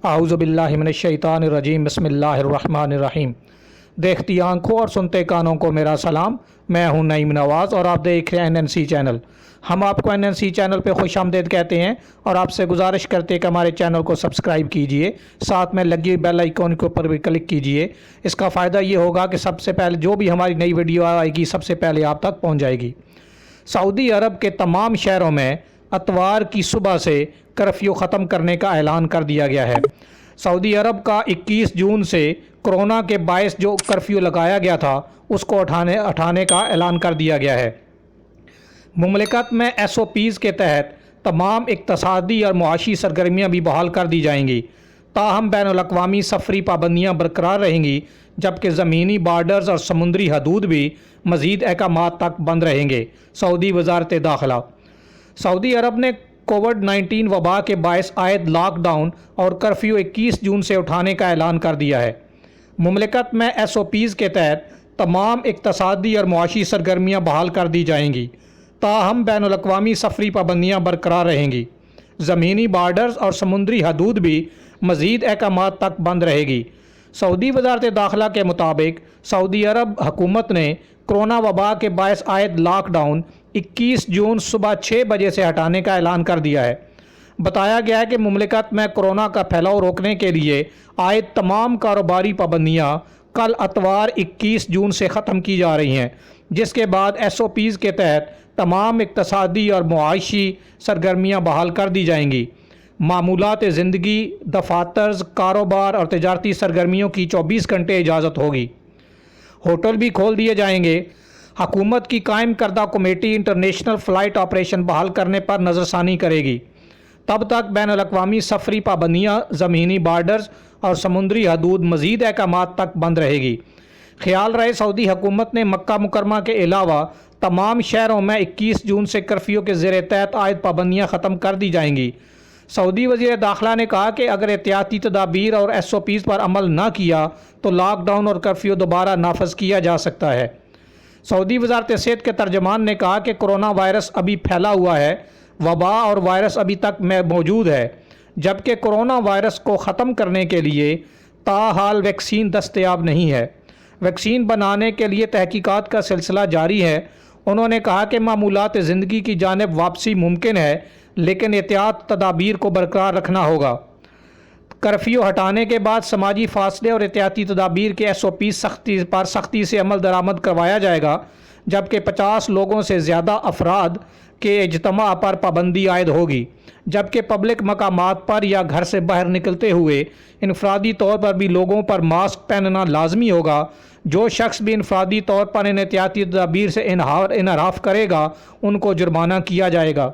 اعوذ باللہ من الشیطان الرجیم، بسم اللہ الرحمن الرحیم۔ دیکھتی آنکھوں اور سنتے کانوں کو میرا سلام، میں ہوں نعیم نواز اور آپ دیکھ رہے ہیں NNC چینل۔ ہم آپ کو NNC چینل پہ خوش آمدید کہتے ہیں اور آپ سے گزارش کرتے ہیں کہ ہمارے چینل کو سبسکرائب کیجئے، ساتھ میں لگی بیل آئیکن کے اوپر بھی کلک کیجئے۔ اس کا فائدہ یہ ہوگا کہ سب سے پہلے جو بھی ہماری نئی ویڈیو آئے گی سب سے پہلے آپ تک پہنچ جائے گی۔ سعودی عرب کے تمام شہروں میں اتوار کی صبح سے کرفیو ختم کرنے کا اعلان کر دیا گیا ہے۔ سعودی عرب کا 21 جون سے کرونا کے باعث جو کرفیو لگایا گیا تھا اس کو اٹھانے کا اعلان کر دیا گیا ہے۔ مملکت میں SOPs کے تحت تمام اقتصادی اور معاشی سرگرمیاں بھی بحال کر دی جائیں گی، تاہم بین الاقوامی سفری پابندیاں برقرار رہیں گی، جبکہ زمینی بارڈرز اور سمندری حدود بھی مزید احکامات تک بند رہیں گے۔ سعودی وزارت داخلہ سعودی عرب نے کووڈ-19 وبا کے باعث عائد لاک ڈاؤن اور کرفیو 21 جون سے اٹھانے کا اعلان کر دیا ہے۔ مملکت میں SOPs کے تحت تمام اقتصادی اور معاشی سرگرمیاں بحال کر دی جائیں گی، تاہم بین الاقوامی سفری پابندیاں برقرار رہیں گی۔ زمینی بارڈرز اور سمندری حدود بھی مزید احکامات تک بند رہے گی۔ سعودی وزارت داخلہ کے مطابق سعودی عرب حکومت نے کرونا وبا کے باعث عائد لاک ڈاؤن 21 جون صبح 6 بجے سے ہٹانے کا اعلان کر دیا ہے۔ بتایا گیا ہے کہ مملکت میں کورونا کا پھیلاؤ روکنے کے لیے عائد تمام کاروباری پابندیاں کل اتوار 21 جون سے ختم کی جا رہی ہیں، جس کے بعد SOPs کے تحت تمام اقتصادی اور معاشی سرگرمیاں بحال کر دی جائیں گی۔ معمولات زندگی، دفاتر، کاروبار اور تجارتی سرگرمیوں کی 24 گھنٹے اجازت ہوگی۔ ہوٹل بھی کھول دیے جائیں گے۔ حکومت کی قائم کردہ کمیٹی انٹرنیشنل فلائٹ آپریشن بحال کرنے پر نظر ثانی کرے گی۔ تب تک بین الاقوامی سفری پابندیاں، زمینی بارڈرز اور سمندری حدود مزید احکامات تک بند رہے گی۔ خیال رہے سعودی حکومت نے مکہ مکرمہ کے علاوہ تمام شہروں میں 21 جون سے کرفیو کے زیر تحت عائد پابندیاں ختم کر دی جائیں گی۔ سعودی وزیر داخلہ نے کہا کہ اگر احتیاطی تدابیر اور SOPs پر عمل نہ کیا تو لاک ڈاؤن اور کرفیو دوبارہ نافذ کیا جا سکتا ہے۔ سعودی وزارت صحت کے ترجمان نے کہا کہ کرونا وائرس ابھی پھیلا ہوا ہے، وبا اور وائرس ابھی تک موجود ہے، جبکہ کرونا وائرس کو ختم کرنے کے لیے تاحال ویکسین دستیاب نہیں ہے۔ ویکسین بنانے کے لیے تحقیقات کا سلسلہ جاری ہے۔ انہوں نے کہا کہ معمولات زندگی کی جانب واپسی ممکن ہے، لیکن احتیاط تدابیر کو برقرار رکھنا ہوگا۔ کرفیو ہٹانے کے بعد سماجی فاصلے اور احتیاطی تدابیر کے SOPs سختی سے عمل درآمد کروایا جائے گا، جبکہ 50 لوگوں سے زیادہ افراد کے اجتماع پر پابندی عائد ہوگی، جبکہ پبلک مقامات پر یا گھر سے باہر نکلتے ہوئے انفرادی طور پر بھی لوگوں پر ماسک پہننا لازمی ہوگا۔ جو شخص بھی انفرادی طور پر ان احتیاطی تدابیر سے انحراف کرے گا ان کو جرمانہ کیا جائے گا۔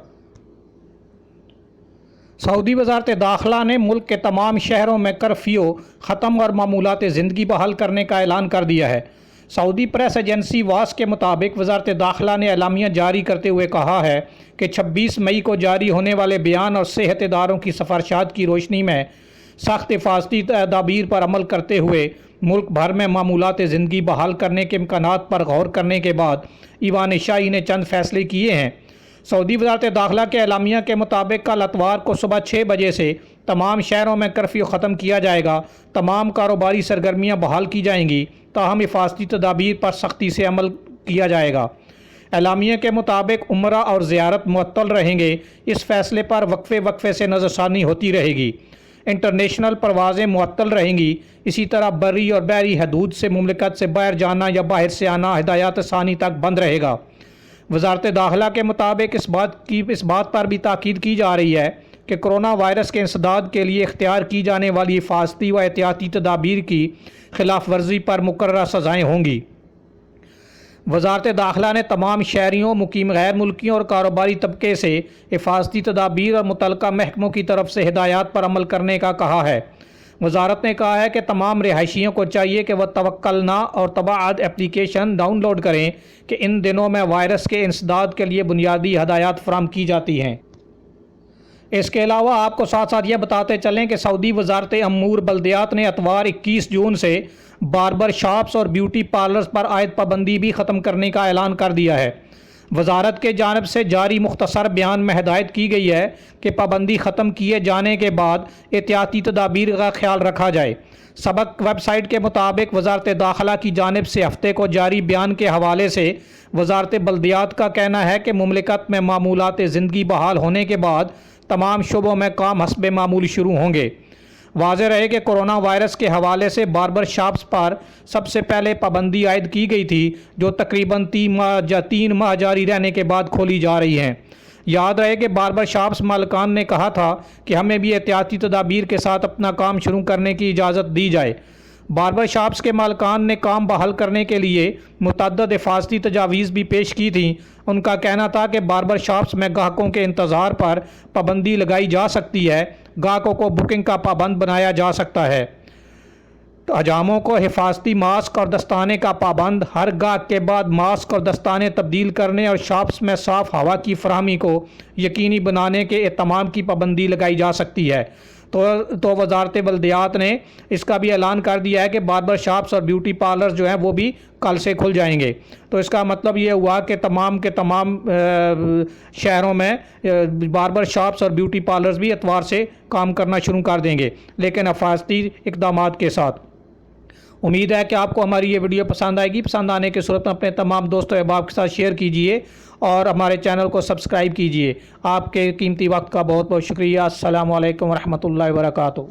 سعودی وزارت داخلہ نے ملک کے تمام شہروں میں کرفیو ختم اور معمولات زندگی بحال کرنے کا اعلان کر دیا ہے۔ سعودی پریس ایجنسی واس کے مطابق وزارت داخلہ نے اعلامیہ جاری کرتے ہوئے کہا ہے کہ 26 مئی کو جاری ہونے والے بیان اور صحت اداروں کی سفارشات کی روشنی میں سخت حفاظتی تدابیر پر عمل کرتے ہوئے ملک بھر میں معمولات زندگی بحال کرنے کے امکانات پر غور کرنے کے بعد ایوان شاہی نے چند فیصلے کیے ہیں۔ سعودی وزارت داخلہ کے اعلامیہ کے مطابق کل اتوار کو صبح 6 بجے سے تمام شہروں میں کرفیو ختم کیا جائے گا، تمام کاروباری سرگرمیاں بحال کی جائیں گی، تاہم حفاظتی تدابیر پر سختی سے عمل کیا جائے گا۔ اعلامیہ کے مطابق عمرہ اور زیارت معطل رہیں گے۔ اس فیصلے پر وقفے سے نظر ثانی ہوتی رہے گی۔ انٹرنیشنل پروازیں معطل رہیں گی۔ اسی طرح بری اور بحری حدود سے مملکت سے باہر جانا یا باہر سے آنا ہدایات ثانی تک بند رہے گا۔ وزارت داخلہ کے مطابق اس بات پر بھی تاکید کی جا رہی ہے کہ کرونا وائرس کے انسداد کے لیے اختیار کی جانے والی حفاظتی و احتیاطی تدابیر کی خلاف ورزی پر مقررہ سزائیں ہوں گی۔ وزارت داخلہ نے تمام شہریوں، مقیم غیر ملکیوں اور کاروباری طبقے سے حفاظتی تدابیر اور متعلقہ محکموں کی طرف سے ہدایات پر عمل کرنے کا کہا ہے۔ وزارت نے کہا ہے کہ تمام رہائشیوں کو چاہیے کہ وہ توکلنا اور تباعد اپلیکیشن ڈاؤن لوڈ کریں کہ ان دنوں میں وائرس کے انسداد کے لیے بنیادی ہدایات فراہم کی جاتی ہیں۔ اس کے علاوہ آپ کو ساتھ یہ بتاتے چلیں کہ سعودی وزارت امور بلدیات نے اتوار 21 جون سے باربر شاپس اور بیوٹی پارلرز پر عائد پابندی بھی ختم کرنے کا اعلان کر دیا ہے۔ وزارت کے جانب سے جاری مختصر بیان میں ہدایت کی گئی ہے کہ پابندی ختم کیے جانے کے بعد احتیاطی تدابیر کا خیال رکھا جائے۔ سبق ویب سائٹ کے مطابق وزارت داخلہ کی جانب سے ہفتے کو جاری بیان کے حوالے سے وزارت بلدیات کا کہنا ہے کہ مملکت میں معمولات زندگی بحال ہونے کے بعد تمام شعبوں میں کام حسب معمول شروع ہوں گے۔ واضح رہے کہ کرونا وائرس کے حوالے سے باربر شاپس پر سب سے پہلے پابندی عائد کی گئی تھی، جو تقریباً 3 ماہ جاری رہنے کے بعد کھولی جا رہی ہیں۔ یاد رہے کہ باربر شاپس مالکان نے کہا تھا کہ ہمیں بھی احتیاطی تدابیر کے ساتھ اپنا کام شروع کرنے کی اجازت دی جائے۔ باربر شاپس کے مالکان نے کام بحال کرنے کے لیے متعدد حفاظتی تجاویز بھی پیش کی تھیں۔ ان کا کہنا تھا کہ باربر شاپس میں گاہکوں کے انتظار پر پابندی لگائی جا سکتی ہے، گاہکوں کو بکنگ کا پابند بنایا جا سکتا ہے، حجاموں کو حفاظتی ماسک اور دستانے کا پابند، ہر گاہک کے بعد ماسک اور دستانے تبدیل کرنے اور شاپس میں صاف ہوا کی فراہمی کو یقینی بنانے کے اہتمام کی پابندی لگائی جا سکتی ہے۔ تو وزارت بلدیات نے اس کا بھی اعلان کر دیا ہے کہ باربر شاپس اور بیوٹی پارلرز جو ہیں وہ بھی کل سے کھل جائیں گے۔ تو اس کا مطلب یہ ہوا کہ تمام کے تمام شہروں میں باربر شاپس اور بیوٹی پارلرز بھی اتوار سے کام کرنا شروع کر دیں گے، لیکن حفاظتی اقدامات کے ساتھ۔ امید ہے کہ آپ کو ہماری یہ ویڈیو پسند آئے گی۔ پسند آنے کی صورت میں اپنے تمام دوستوں احباب کے ساتھ شیئر کیجئے اور ہمارے چینل کو سبسکرائب کیجئے۔ آپ کے قیمتی وقت کا بہت بہت شکریہ۔ السلام علیکم ورحمۃ اللہ وبرکاتہ۔